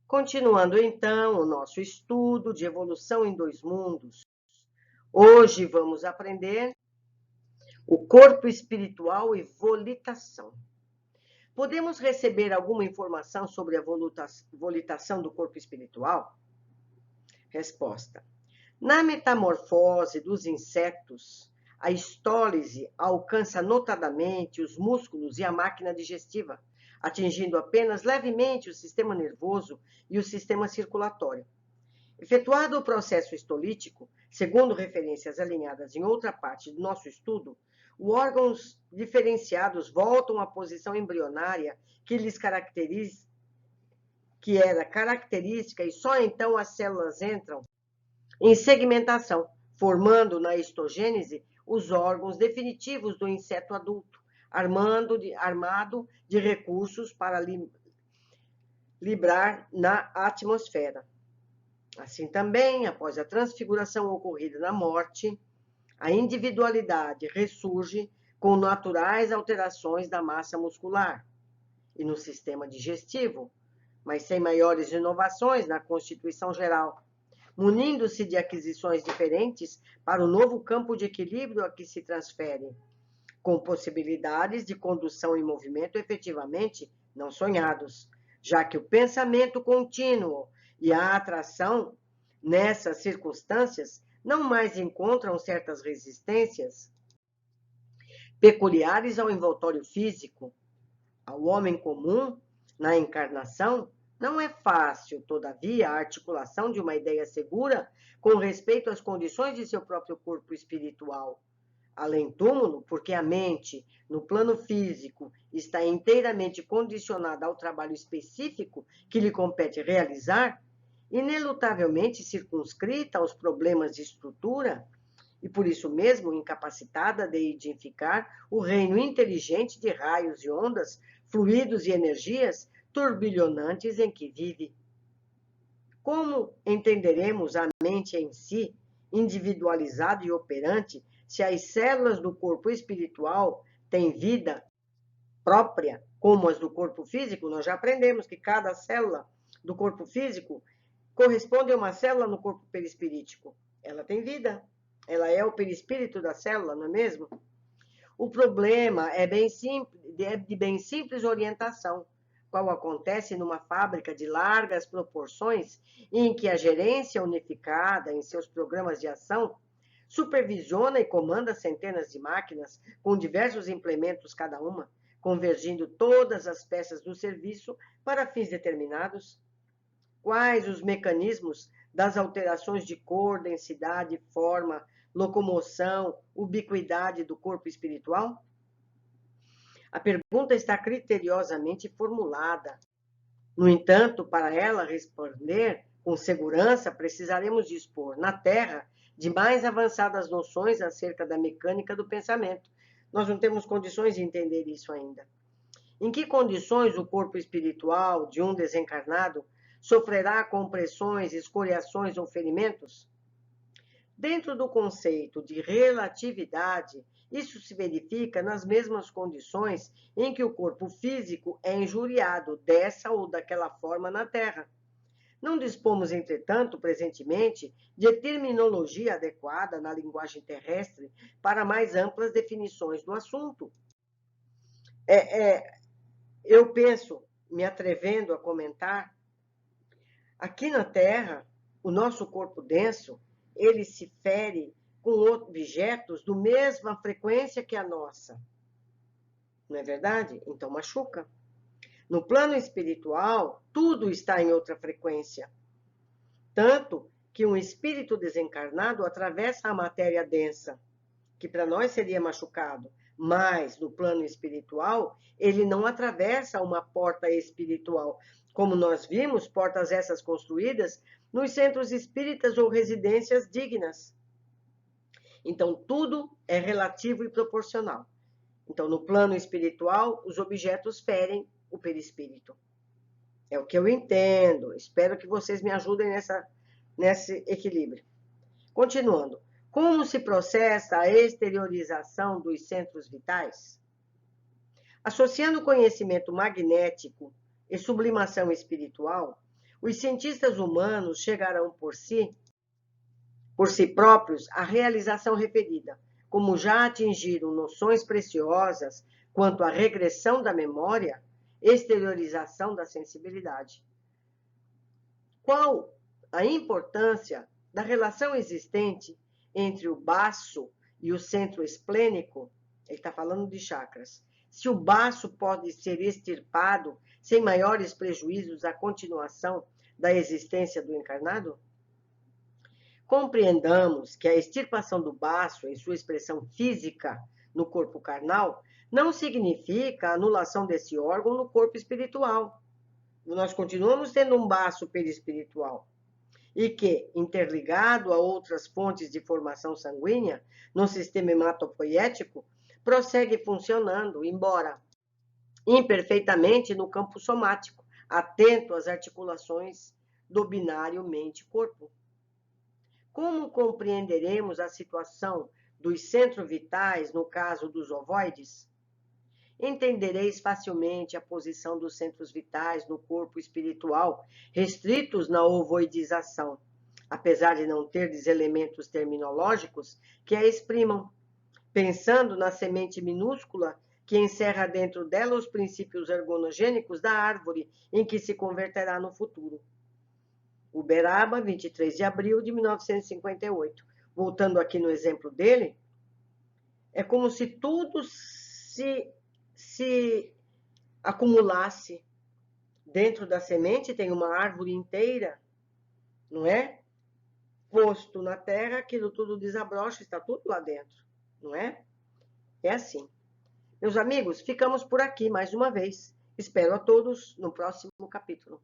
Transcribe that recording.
Continuando então o nosso estudo de evolução em dois mundos, hoje vamos aprender o corpo espiritual e volitação. Podemos receber alguma informação sobre a volitação do corpo espiritual? Resposta. Na metamorfose dos insetos, a histólise alcança notadamente os músculos e a máquina digestiva, atingindo apenas levemente o sistema nervoso e o sistema circulatório. Efetuado o processo histolítico, segundo referências alinhadas em outra parte do nosso estudo, os órgãos diferenciados voltam à posição embrionária que lhes caracteriza, que era característica, e só então as células entram em segmentação, formando na histogênese os órgãos definitivos do inseto adulto, armado de recursos para librar na atmosfera. Assim também, após a transfiguração ocorrida na morte, a individualidade ressurge com naturais alterações da massa muscular e no sistema digestivo, mas sem maiores inovações na constituição geral, munindo-se de aquisições diferentes para o novo campo de equilíbrio a que se transfere, com possibilidades de condução e movimento efetivamente não sonhados, já que o pensamento contínuo e a atração, nessas circunstâncias, não mais encontram certas resistências peculiares ao envoltório físico. Ao homem comum, na encarnação, não é fácil, todavia, a articulação de uma ideia segura com respeito às condições de seu próprio corpo espiritual. Além-túmulo, porque a mente, no plano físico, está inteiramente condicionada ao trabalho específico que lhe compete realizar, inelutavelmente circunscrita aos problemas de estrutura, e por isso mesmo incapacitada de edificar o reino inteligente de raios e ondas, fluidos e energias turbilhonantes em que vive. Como entenderemos a mente em si, individualizada e operante, se as células do corpo espiritual têm vida própria, como as do corpo físico? Nós já aprendemos que cada célula do corpo físico corresponde a uma célula no corpo perispirítico. Ela tem vida. Ela é o perispírito da célula, não é mesmo? O problema é de bem simples orientação, qual acontece numa fábrica de largas proporções, em que a gerência unificada em seus programas de ação supervisiona e comanda centenas de máquinas, com diversos implementos cada uma, convergindo todas as peças do serviço para fins determinados. Quais os mecanismos das alterações de cor, densidade, forma, locomoção, ubiquidade do corpo espiritual? A pergunta está criteriosamente formulada. No entanto, para ela responder com segurança, precisaremos dispor, na Terra, de mais avançadas noções acerca da mecânica do pensamento. Nós não temos condições de entender isso ainda. Em que condições o corpo espiritual de um desencarnado sofrerá compressões, escoriações ou ferimentos? Dentro do conceito de relatividade, isso se verifica nas mesmas condições em que o corpo físico é injuriado dessa ou daquela forma na Terra. Não dispomos, entretanto, presentemente, de terminologia adequada na linguagem terrestre para mais amplas definições do assunto. Eu penso, me atrevendo a comentar, aqui na Terra, o nosso corpo denso, ele se fere com objetos do mesma frequência que a nossa. Não é verdade? Então machuca. No plano espiritual, tudo está em outra frequência. Tanto que um espírito desencarnado atravessa a matéria densa, que para nós seria machucado, mas no plano espiritual, ele não atravessa uma porta espiritual. Como nós vimos, portas essas construídas nos centros espíritas ou residências dignas. Então, tudo é relativo e proporcional. Então, no plano espiritual, os objetos ferem o perispírito. É o que eu entendo. Espero que vocês me ajudem nesse equilíbrio. Continuando. Como se processa a exteriorização dos centros vitais? Associando conhecimento magnético e sublimação espiritual, Os cientistas humanos chegarão por si próprios à realização referida, como já atingiram noções preciosas quanto à regressão da memória, exteriorização da sensibilidade. Qual a importância da relação existente entre o baço e o centro esplênico? Ele está falando de chakras. Se o baço pode ser extirpado sem maiores prejuízos à continuação da existência do encarnado? Compreendamos que a extirpação do baço, em sua expressão física, no corpo carnal, não significa a anulação desse órgão no corpo espiritual. Nós continuamos tendo um baço perispiritual. E que, interligado a outras fontes de formação sanguínea, no sistema hematopoético, prossegue funcionando, embora imperfeitamente, no campo somático, atento às articulações do binário mente-corpo. Como compreenderemos a situação dos centros vitais no caso dos ovoides? Entendereis facilmente a posição dos centros vitais no corpo espiritual, restritos na ovoidização, apesar de não terdes elementos terminológicos que a exprimam, pensando na semente minúscula que encerra dentro dela os princípios ergonogênicos da árvore em que se converterá no futuro. Uberaba, 23 de abril de 1958. Voltando aqui no exemplo dele, é como se tudo se acumulasse dentro da semente, tem uma árvore inteira, não é? Posto na terra, aquilo tudo desabrocha, está tudo lá dentro, não é? É assim. Meus amigos, ficamos por aqui mais uma vez. Espero a todos no próximo capítulo.